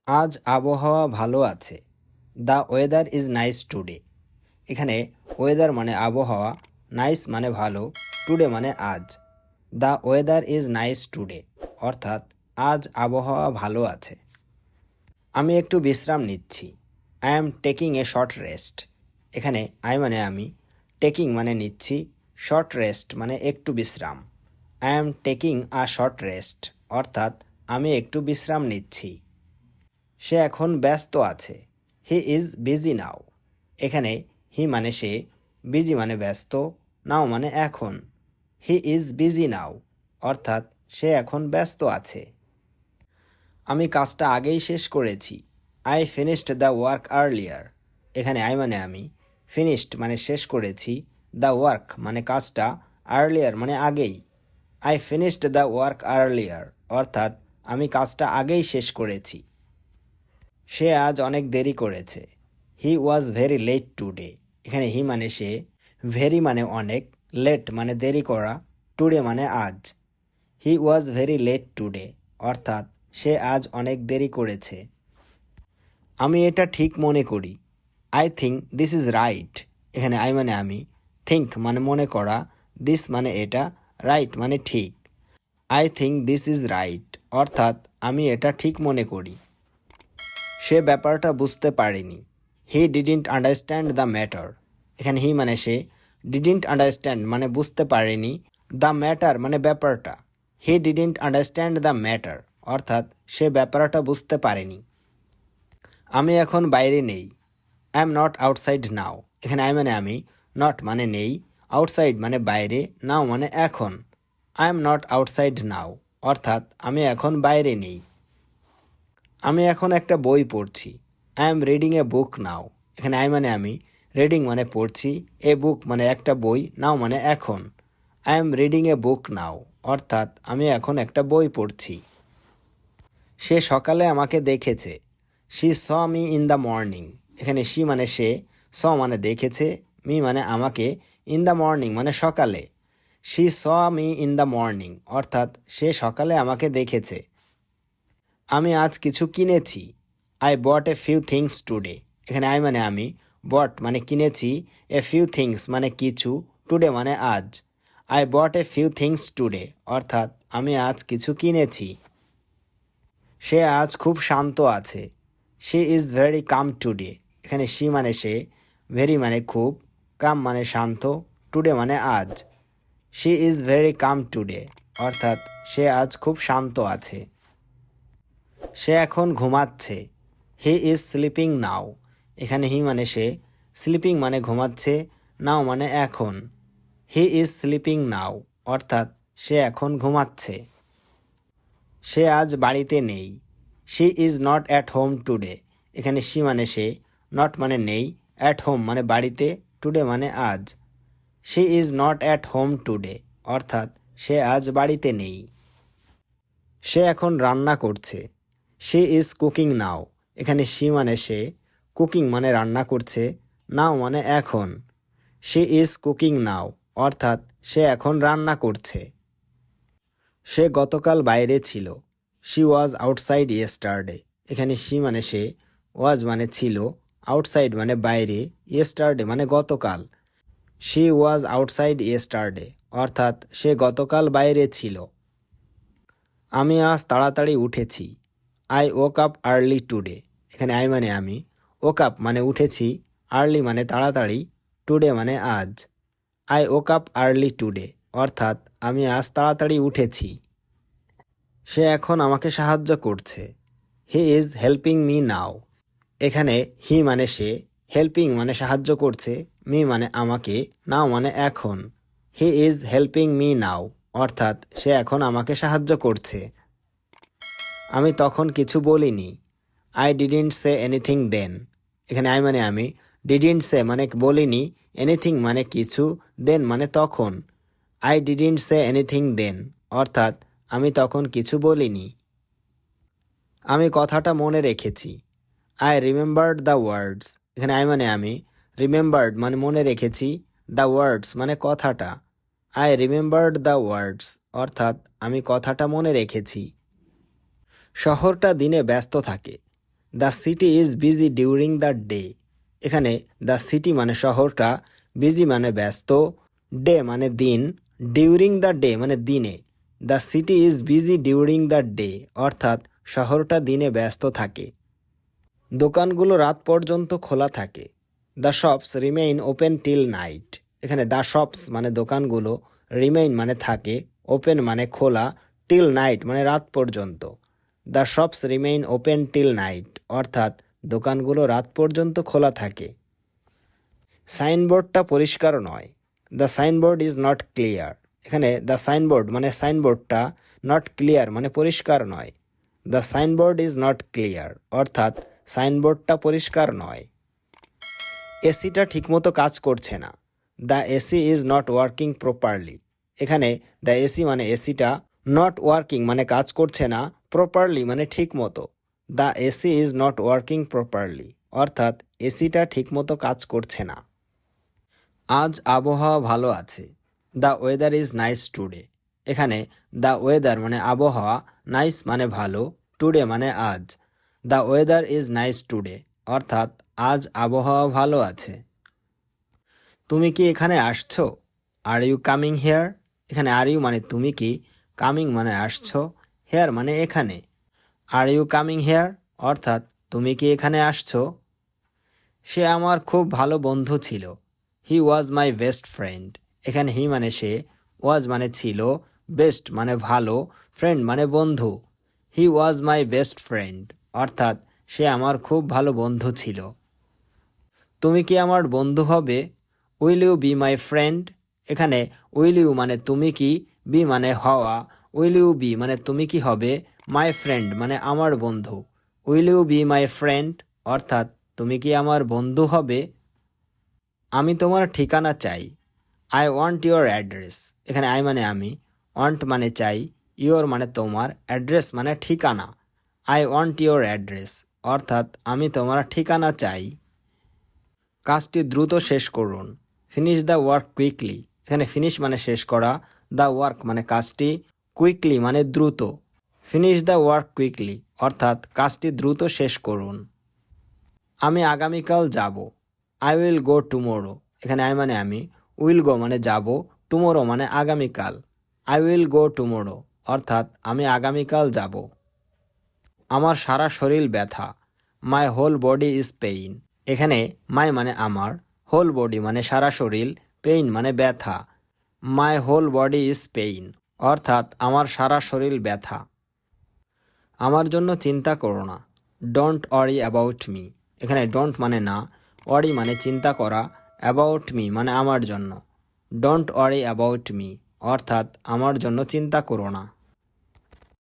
আজ আবহাওয়া ভালো আছে। The weather is nice today. এখানে ওয়েদার মানে আবহাওয়া, নাইস মানে ভালো, টুডে মানে আজ। The weather is nice today অর্থাৎ আজ আবহাওয়া ভালো আছে। আমি একটু বিশ্রাম নিচ্ছি। I am taking a short rest. এখানে আই মানে আমি, টেকিং মানে নিচ্ছি, শর্ট রেস্ট মানে একটু বিশ্রাম। I am taking a short rest অর্থাৎ আমি একটু বিশ্রাম নিচ্ছি। সে এখন ব্যস্ত আছে। He is busy now. এখানে হি মানে সে, বিজি মানে ব্যস্ত, নাও মানে এখন। হি ইজ বিজি নাও অর্থাৎ সে এখন ব্যস্ত আছে। আমি কাজটা আগেই শেষ করেছি। I finished the work earlier. এখানে আই মানে আমি, ফিনিশড মানে শেষ করেছি, দ্য ওয়ার্ক মানে কাজটা, আর্লিয়ার মানে আগেই। I finished the work earlier অর্থাৎ আমি কাজটা আগেই শেষ করেছি। সে আজ অনেক দেরি করেছে। হি ওয়াজ ভেরি লেট টুডে। এখানে হি মানে সে, ভেরি মানে অনেক, লেট মানে দেরি করা, টুডে মানে আজ। হি ওয়াজ ভেরি লেট টুডে অর্থাৎ সে আজ অনেক দেরি করেছে। আমি এটা ঠিক মনে করি। I think this is right. এখানে আই মানে আমি, থিঙ্ক মানে মনে করা, দিস মানে এটা, রাইট মানে ঠিক। I think this is right অর্থাৎ আমি এটা ঠিক মনে করি। সে ব্যাপারটা বুঝতে পারেনি। He didn't understand the matter. এখানে হি মানে সে, ডিডন্ট আন্ডারস্ট্যান্ড মানে বুঝতে পারেনি, দ্য ম্যাটার মানে ব্যাপারটা। He didn't understand the matter অর্থাৎ সে ব্যাপারটা বুঝতে পারেনি। আমি এখন বাইরে নেই। আই এম নট আউটসাইড নাও। এখানে আই মানে আমি, নট মানে নেই, আউটসাইড মানে বাইরে, নাও মানে এখন। আই এম নট আউটসাইড নাও অর্থাৎ আমি এখন বাইরে নেই। আমি এখন একটা বই পড়ছি। আই এম রিডিং এ বুক নাও। এখানে আই মানে আমি, রিডিং মানে পড়ছি, এ বুক মানে একটা বই, নাও মানে এখন। আই এম রিডিং এ বুক নাও অর্থাৎ আমি এখন একটা বই পড়ছি। সে সকালে আমাকে দেখেছে। She saw me in the morning. এখানে শি মানে সে, স মানে দেখেছে, মি মানে আমাকে, ইন দ্য মর্নিং মানে সকালে। She saw me in the morning অর্থাৎ সে সকালে আমাকে দেখেছে। আমি আজ কিছু কিনেছি। I bought a few things today. এখানে আই মানে আমি, বট মানে কিনেছি, এ ফিউ থিংস মানে কিছু, টুডে মানে আজ। I bought a few things today অর্থাৎ আমি আজ কিছু কিনেছি। সে আজ খুব শান্ত আছে। She is very calm today. এখানে শি মানে সে, ভেরি মানে খুব, কাম মানে শান্ত, টুডে মানে আজ। She is very calm today অর্থাৎ সে আজ খুব শান্ত আছে। সে এখন ঘুমাচ্ছে। He is sleeping now. এখানে হি মানে সে, স্লিপিং মানে ঘুমাচ্ছে, নাও মানে এখন। হি ইজ স্লিপিং নাও অর্থাৎ সে এখন ঘুমাচ্ছে। সে আজ বাড়িতে নেই। She is not at home today. এখানে শি মানে সে, নট মানে নেই, অ্যাট হোম মানে বাড়িতে, টুডে মানে আজ। She is not at home today অর্থাৎ সে আজ বাড়িতে নেই। সে এখন রান্না করছে। শি ইজ কুকিং নাও। এখানে শি মানে সে, কুকিং মানে রান্না করছে, নাও মানে এখন। শি ইজ কুকিং নাও অর্থাৎ সে এখন রান্না করছে। সে গতকাল বাইরে ছিল। She was outside yesterday. এখানে শি মানে সে, ওয়াজ মানে ছিল, আউটসাইড মানে বাইরে, ইয়েস্টারডে মানে গতকাল। শি ওয়াজ আউটসাইড ইয়েস্টারডে অর্থাৎ সে গতকাল বাইরে ছিল। আমি আজ তাড়াতাড়ি উঠেছি। I woke up early today. এখানে আই মানে আমি, ওক আপ মানে উঠেছি, আর্লি মানে তাড়াতাড়ি, টুডে মানে আজ। I woke up early today অর্থাৎ আমি আজ তাড়াতাড়ি উঠেছি। সে এখন আমাকে সাহায্য করছে। He is helping me now. এখানে হি মানে সে, হেল্পিং মানে সাহায্য করছে, মি মানে আমাকে, নাও মানে এখন। He is helping me now অর্থাৎ সে এখন আমাকে সাহায্য করছে। আমি তখন কিছু বলিনি। আই ডিডন্ট সে এনিথিং দেন। এখানে আই মানে আমি, ডিডন্ট সে মানে বলিনি, এনিথিং মানে কিছু, দেন মানে তখন। আই ডিডন্ট সে এনিথিং দেন অর্থাৎ আমি তখন কিছু বলিনি। আমি কথাটা মনে রেখেছি। I remembered the words. এখানে আই মানে আমি, রিমেম্বার্ড মানে মনে রেখেছি, দ্য ওয়ার্ডস মানে কথাটা। আই রিমেম্বার্ড দ্য ওয়ার্ডস অর্থাৎ আমি কথাটা মনে রেখেছি। শহরটা দিনে ব্যস্ত থাকে। The city is busy during the day. এখানে দ্য সিটি মানে শহরটা, বিজি মানে ব্যস্ত, ডে মানে দিন, ডিউরিং দ্য ডে মানে দিনে। The city is busy during the day অর্থাৎ শহরটা দিনে ব্যস্ত থাকে। দোকানগুলো রাত পর্যন্ত খোলা থাকে। The shops remain open till night. এখানে দ্য শপস মানে দোকানগুলো, রিমেইন মানে থাকে, ওপেন মানে খোলা, টিল নাইট মানে রাত পর্যন্ত। The shops remain open till night অর্থাৎ দোকানগুলো রাত পর্যন্ত খোলা থাকে। সাইনবোর্ডটা পরিষ্কার নয়। The signboard is not clear. এখানে দ্য সাইনবোর্ড মানে সাইনবোর্ডটা, নট ক্লিয়ার মানে পরিষ্কার নয়। The signboard is not clear অর্থাৎ সাইনবোর্ডটা পরিষ্কার নয়। এসিটা ঠিকমতো কাজ করছে না। The AC is not working properly. এখানে দ্য এসি মানে এসিটা, নট ওয়ার্কিং মানে কাজ করছে না, প্রপারলি মানে ঠিক মতো। The AC is not working properly অর্থাৎ এসিটা ঠিকমতো কাজ করছে না। আজ আবহাওয়া ভালো আছে। The weather is nice today. এখানে দ্য ওয়েদার মানে আবহাওয়া, নাইস মানে ভালো, টুডে মানে আজ। The weather is nice today অর্থাৎ আজ আবহাওয়া ভালো আছে। তুমি কি এখানে আসছো? Are you coming here? এখানে আর ইউ মানে তুমি কি, কামিং মানে আসছো, হেয়ার মানে এখানে। আর ইউ কামিং হেয়ার অর্থাৎ তুমি কি এখানে আসছো? সে আমার খুব ভালো বন্ধু ছিল। হি ওয়াজ মাই বেস্ট ফ্রেন্ড। এখানে হি মানে সে, ওয়াজ মানে ছিল, বেস্ট মানে ভালো, ফ্রেন্ড মানে বন্ধু। হি ওয়াজ মাই বেস্ট ফ্রেন্ড অর্থাৎ সে আমার খুব ভালো বন্ধু ছিল। তুমি কি আমার বন্ধু হবে? Will you be my friend? এখানে উইল ইউ মানে তুমি কি, বি মানে হওয়া, উইল ইউ বি মানে তুমি কি হবে, মাই ফ্রেন্ড মানে আমার বন্ধু। Will you be my friend অর্থাৎ তুমি কি আমার বন্ধু হবে? আমি তোমার ঠিকানা চাই। I want your address. এখানে আই মানে আমি, ওয়ান্ট মানে চাই, ইউর মানে তোমার, অ্যাড্রেস মানে ঠিকানা। আই ওয়ান্ট ইউর অ্যাড্রেস অর্থাৎ আমি তোমার ঠিকানা চাই। কাজটি দ্রুত শেষ করুন। Finish the work quickly. এখানে ফিনিশ মানে শেষ করা, দ্য ওয়ার্ক মানে কাজটি, কুইকলি মানে দ্রুত। ফিনিশ দ্য ওয়ার্ক কুইকলি অর্থাৎ কাজটি দ্রুত শেষ করুন। আমি আগামীকাল যাব। I will go tomorrow. এখানে আই মানে আমি, উইল গো মানে যাব, টুমোরো মানে আগামীকাল। আই উইল গো টুমোরো অর্থাৎ আমি আগামীকাল যাব। আমার সারা শরীর ব্যথা। My whole body is pain. এখানে মাই মানে আমার, হোল বডি মানে সারা শরীর, পেইন মানে ব্যথা। My whole body is pain অর্থাৎ আমার সারা শরীর ব্যথা। আমার জন্য চিন্তা করো না। Don't worry about me. এখানে ডোন্ট মানে না, ওয়ারি মানে চিন্তা করা, অ্যাবাউট মি মানে আমার জন্য। ডোন্ট ওয়ারি অ্যাবাউট মি অর্থাৎ আমার জন্য চিন্তা করো না।